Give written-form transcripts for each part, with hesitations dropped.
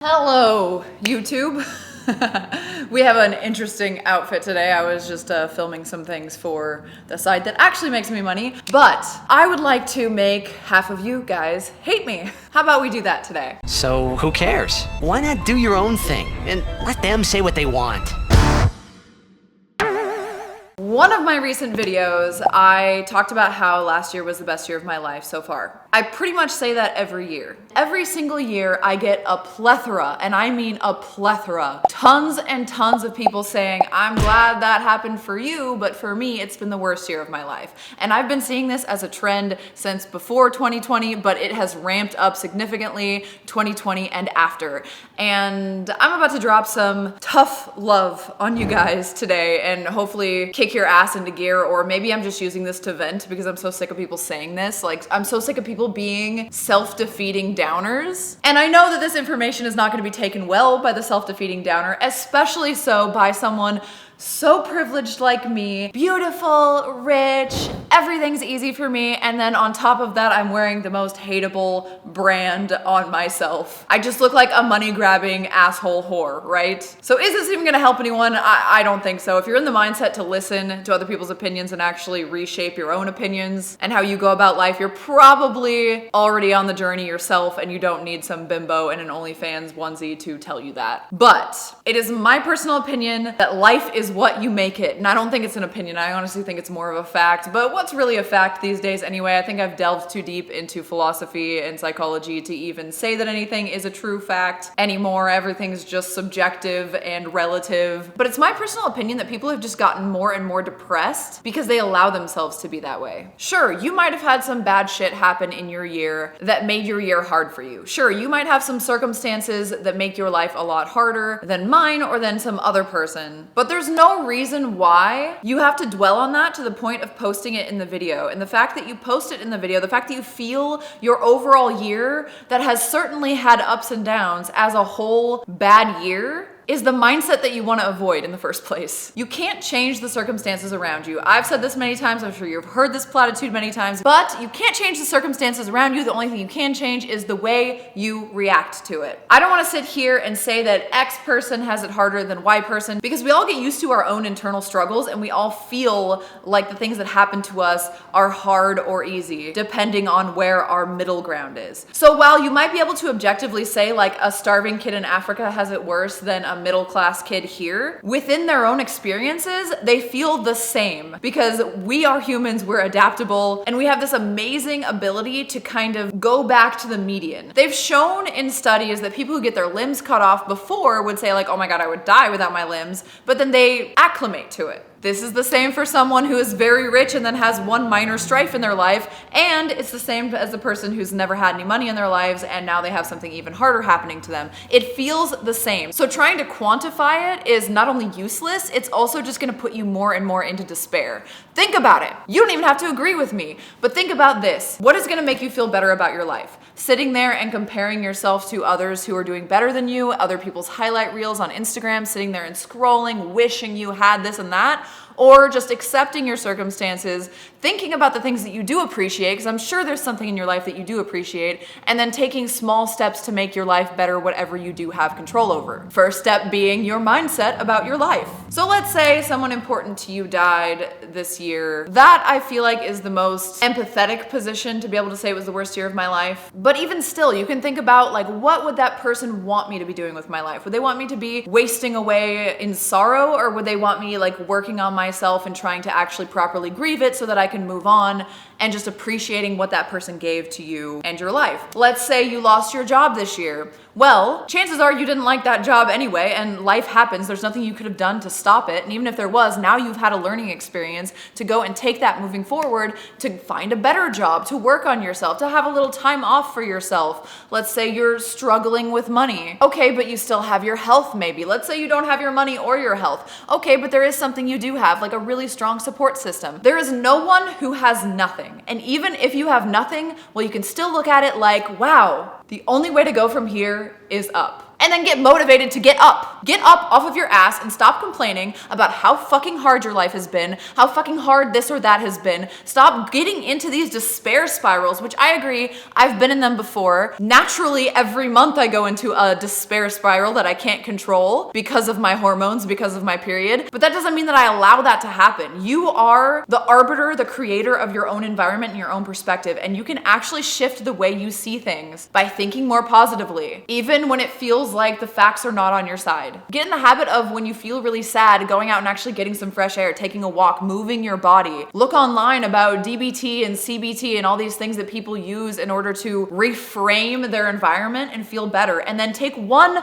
Hello, YouTube. We have an interesting outfit today. I was just filming some things for the site that actually makes me money, but I would like to make half of you guys hate me. How about we do that today? So who cares? Why not do your own thing and let them say what they want? One of my recent videos, I talked about how last year was the best year of my life so far. I pretty much say that every year. Every single year I get a plethora, and I mean a plethora, tons and tons of people saying, I'm glad that happened for you, but for me, it's been the worst year of my life. And I've been seeing this as a trend since before 2020, but it has ramped up significantly 2020 and after. And I'm about to drop some tough love on you guys today and hopefully kick your ass into gear, or maybe I'm just using this to vent because I'm so sick of people saying this. Like, I'm so sick of people being self-defeating downers. And I know that this information is not going to be taken well by the self-defeating downer, especially so by someone so privileged like me, beautiful, rich, everything's easy for me, and then on top of that, I'm wearing the most hateable brand on myself. I just look like a money-grabbing asshole whore, right? So is this even gonna help anyone? I don't think so. If you're in the mindset to listen to other people's opinions and actually reshape your own opinions and how you go about life, you're probably already on the journey yourself, and you don't need some bimbo in an OnlyFans onesie to tell you that. But it is my personal opinion that life is what you make it. And I don't think it's an opinion. I honestly think it's more of a fact. But what's really a fact these days anyway? I think I've delved too deep into philosophy and psychology to even say that anything is a true fact anymore. Everything's just subjective and relative. But it's my personal opinion that people have just gotten more and more depressed because they allow themselves to be that way. Sure, you might have had some bad shit happen in your year that made your year hard for you. Sure, you might have some circumstances that make your life a lot harder than mine or than some other person. But there's no reason why you have to dwell on that to the point of posting it in the video. And the fact that you post it in the video, the fact that you feel your overall year that has certainly had ups and downs as a whole bad year is the mindset that you want to avoid in the first place. You can't change the circumstances around you. I've said this many times, I'm sure you've heard this platitude many times, but you can't change the circumstances around you. The only thing you can change is the way you react to it. I don't want to sit here and say that X person has it harder than Y person, because we all get used to our own internal struggles and we all feel like the things that happen to us are hard or easy, depending on where our middle ground is. So while you might be able to objectively say like a starving kid in Africa has it worse than a middle-class kid here, within their own experiences, they feel the same because we are humans, we're adaptable, and we have this amazing ability to kind of go back to the median. They've shown in studies that people who get their limbs cut off before would say like, oh my God, I would die without my limbs, but then they acclimate to it. This is the same for someone who is very rich and then has one minor strife in their life, and it's the same as the person who's never had any money in their lives and now they have something even harder happening to them. It feels the same. So trying to quantify it is not only useless, it's also just gonna put you more and more into despair. Think about it. You don't even have to agree with me, but think about this. What is gonna make you feel better about your life? Sitting there and comparing yourself to others who are doing better than you, other people's highlight reels on Instagram, sitting there and scrolling, wishing you had this and that, or just accepting your circumstances, thinking about the things that you do appreciate, because I'm sure there's something in your life that you do appreciate, and then taking small steps to make your life better, whatever you do have control over. First step being your mindset about your life. So let's say someone important to you died this year. That I feel like is the most empathetic position to be able to say it was the worst year of my life. But even still, you can think about like, what would that person want me to be doing with my life? Would they want me to be wasting away in sorrow, or would they want me like working on myself and trying to actually properly grieve it so that I can move on and just appreciating what that person gave to you and your life? Let's say you lost your job this year. Well, chances are you didn't like that job anyway, and life happens. There's nothing you could have done to stop it. And even if there was, now you've had a learning experience to go and take that moving forward to find a better job, to work on yourself, to have a little time off for yourself. Let's say you're struggling with money. Okay, but you still have your health maybe. Let's say you don't have your money or your health. Okay, but there is something you do have, like a really strong support system. There is no one who has nothing. And even if you have nothing, well, you can still look at it like, wow, the only way to go from here is up. and then get motivated to get up. Get up off of your ass and stop complaining about how fucking hard your life has been, how fucking hard this or that has been. Stop getting into these despair spirals, which I agree, I've been in them before. Naturally, every month I go into a despair spiral that I can't control because of my hormones, because of my period. But that doesn't mean that I allow that to happen. You are the arbiter, the creator of your own environment and your own perspective, and you can actually shift the way you see things by thinking more positively, even when it feels like the facts are not on your side. Get in the habit of, when you feel really sad, going out and actually getting some fresh air, taking a walk, moving your body. Look online about DBT and CBT and all these things that people use in order to reframe their environment and feel better. And then take one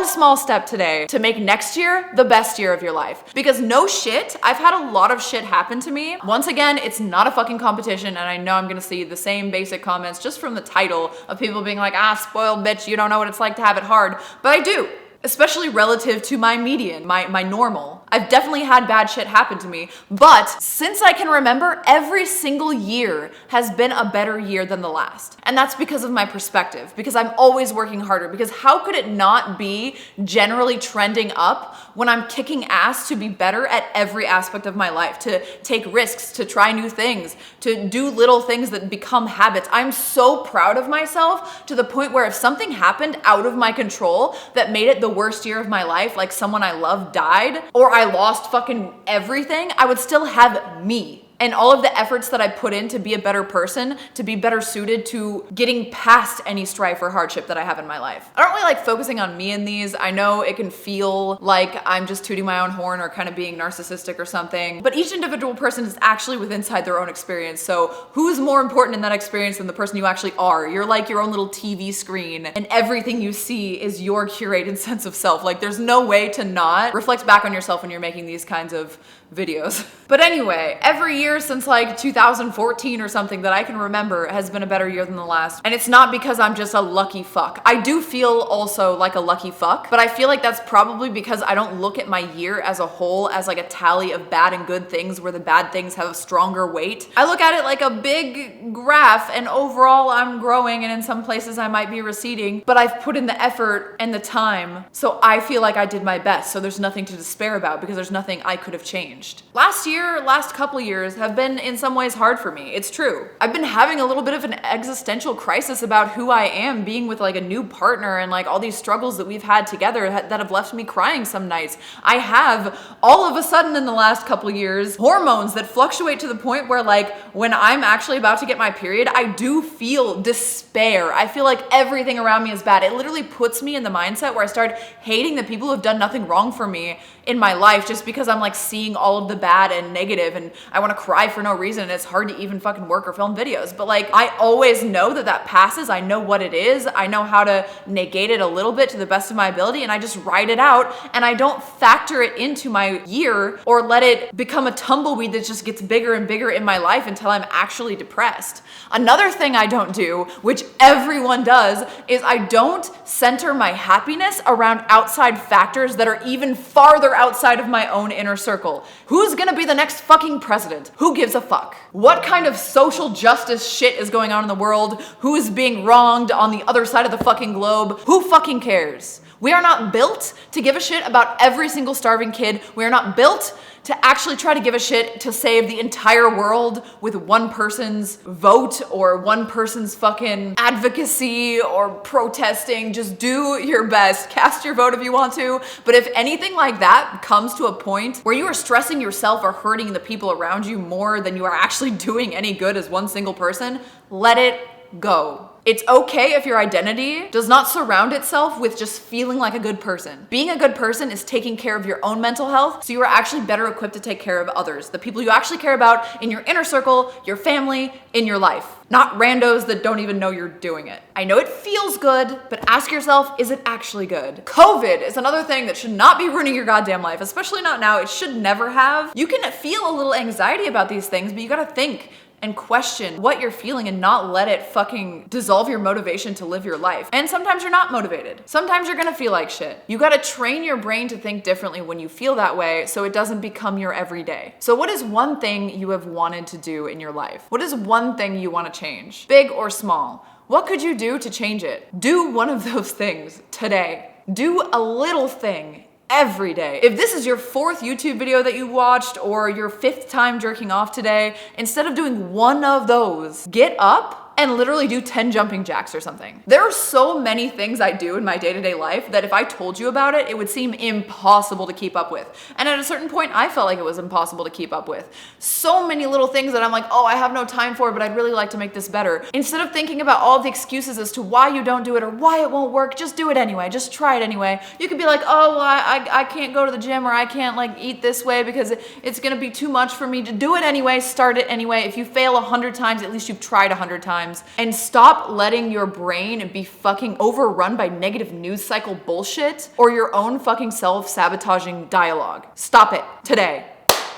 small step today to make next year the best year of your life. Because no shit, I've had a lot of shit happen to me. Once again, it's not a fucking competition, and I know I'm gonna see the same basic comments just from the title of people being like, ah, spoiled bitch, you don't know what it's like to have it hard. But I do. Especially relative to my median, my normal. I've definitely had bad shit happen to me, but since I can remember, every single year has been a better year than the last. And that's because of my perspective, because I'm always working harder, because how could it not be generally trending up when I'm kicking ass to be better at every aspect of my life, to take risks, to try new things, to do little things that become habits. I'm so proud of myself to the point where if something happened out of my control that made it the worst year of my life, like someone I love died, or I lost fucking everything, I would still have me. And all of the efforts that I put in to be a better person, to be better suited to getting past any strife or hardship that I have in my life. I don't really like focusing on me in these. I know it can feel like I'm just tooting my own horn or kind of being narcissistic or something, but each individual person is actually with inside their own experience. So who's more important in that experience than the person you actually are? You're like your own little TV screen, and everything you see is your curated sense of self. Like, there's no way to not reflect back on yourself when you're making these kinds of videos. But anyway, every year since like 2014 or something that I can remember has been a better year than the last. And it's not because I'm just a lucky fuck. I do feel also like a lucky fuck, but I feel like that's probably because I don't look at my year as a whole as like a tally of bad and good things where the bad things have a stronger weight. I look at it like a big graph, and overall I'm growing, and in some places I might be receding, but I've put in the effort and the time, so I feel like I did my best. So there's nothing to despair about because there's nothing I could have changed. Last couple years have been in some ways hard for me. It's true. I've been having a little bit of an existential crisis about who I am, being with like a new partner and like all these struggles that we've had together that have left me crying some nights. I have all of a sudden in the last couple years hormones that fluctuate to the point where like when I'm actually about to get my period, I do feel despair. I feel like everything around me is bad. It literally puts me in the mindset where I start hating the people who have done nothing wrong for me in my life just because I'm like seeing all of the bad and negative, and I want to cry for no reason, and it's hard to even fucking work or film videos. But like, I always know that passes. I know what it is. I know how to negate it a little bit to the best of my ability, and I just ride it out, and I don't factor it into my year or let it become a tumbleweed that just gets bigger and bigger in my life until I'm actually depressed. Another thing I don't do, which everyone does, is I don't center my happiness around outside factors that are even farther outside of my own inner circle. Who's gonna be the next fucking president? Who gives a fuck? What kind of social justice shit is going on in the world? Who is being wronged on the other side of the fucking globe? Who fucking cares? We are not built to give a shit about every single starving kid. We are not built to actually try to give a shit to save the entire world with one person's vote or one person's fucking advocacy or protesting. Just do your best. Cast your vote if you want to. But if anything like that comes to a point where you are stressing yourself or hurting the people around you more than you are actually doing any good as one single person, let it go. It's okay if your identity does not surround itself with just feeling like a good person. Being a good person is taking care of your own mental health, so you are actually better equipped to take care of others, the people you actually care about in your inner circle, your family, in your life. Not randos that don't even know you're doing it. I know it feels good, but ask yourself, is it actually good? COVID is another thing that should not be ruining your goddamn life, especially not now. It should never have. You can feel a little anxiety about these things, but you gotta think and question what you're feeling and not let it fucking dissolve your motivation to live your life. And sometimes you're not motivated. Sometimes you're gonna feel like shit. You gotta train your brain to think differently when you feel that way so it doesn't become your everyday. So what is one thing you have wanted to do in your life? What is one thing you wanna change? Big or small? What could you do to change it? Do one of those things today. Do a little thing every day. If this is your 4th YouTube video that you watched or your 5th time jerking off today, instead of doing one of those, get up and literally do 10 jumping jacks or something. There are so many things I do in my day-to-day life that if I told you about it, it would seem impossible to keep up with. And at a certain point, I felt like it was impossible to keep up with. So many little things that I'm like, oh, I have no time for, but I'd really like to make this better. Instead of thinking about all the excuses as to why you don't do it or why it won't work, just do it anyway. Just try it anyway. You could be like, oh, well, I can't go to the gym or I can't like eat this way because it's gonna be too much for me to do it anyway. Start it anyway. If you fail 100 times, at least you've tried 100 times. And stop letting your brain be fucking overrun by negative news cycle bullshit or your own fucking self-sabotaging dialogue. Stop it today.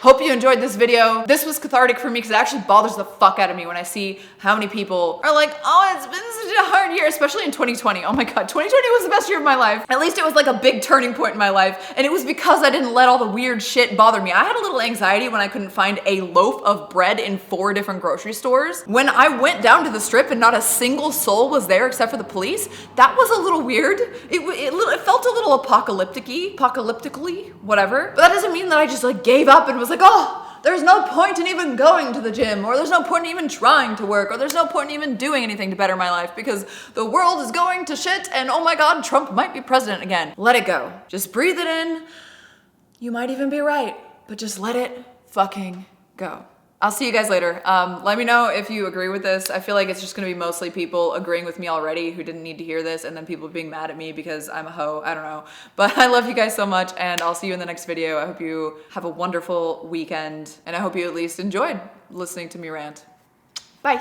Hope you enjoyed this video. This was cathartic for me because it actually bothers the fuck out of me when I see how many people are like, oh, it's been such a hard year, especially in 2020. Oh my God, 2020 was the best year of my life. At least it was like a big turning point in my life. And it was because I didn't let all the weird shit bother me. I had a little anxiety when I couldn't find a loaf of bread in 4 different grocery stores. When I went down to the strip and not a single soul was there except for the police, that was a little weird. It felt a little apocalyptically, whatever. But that doesn't mean that I just like gave up and was like, oh, there's no point in even going to the gym, or there's no point in even trying to work, or there's no point in even doing anything to better my life because the world is going to shit and oh my God, Trump might be president again. Let it go. Just breathe it in. You might even be right, but just let it fucking go. I'll see you guys later. Let me know if you agree with this. I feel like it's just gonna be mostly people agreeing with me already who didn't need to hear this, and then people being mad at me because I'm a hoe. I don't know. But I love you guys so much, and I'll see you in the next video. I hope you have a wonderful weekend, and I hope you at least enjoyed listening to me rant. Bye.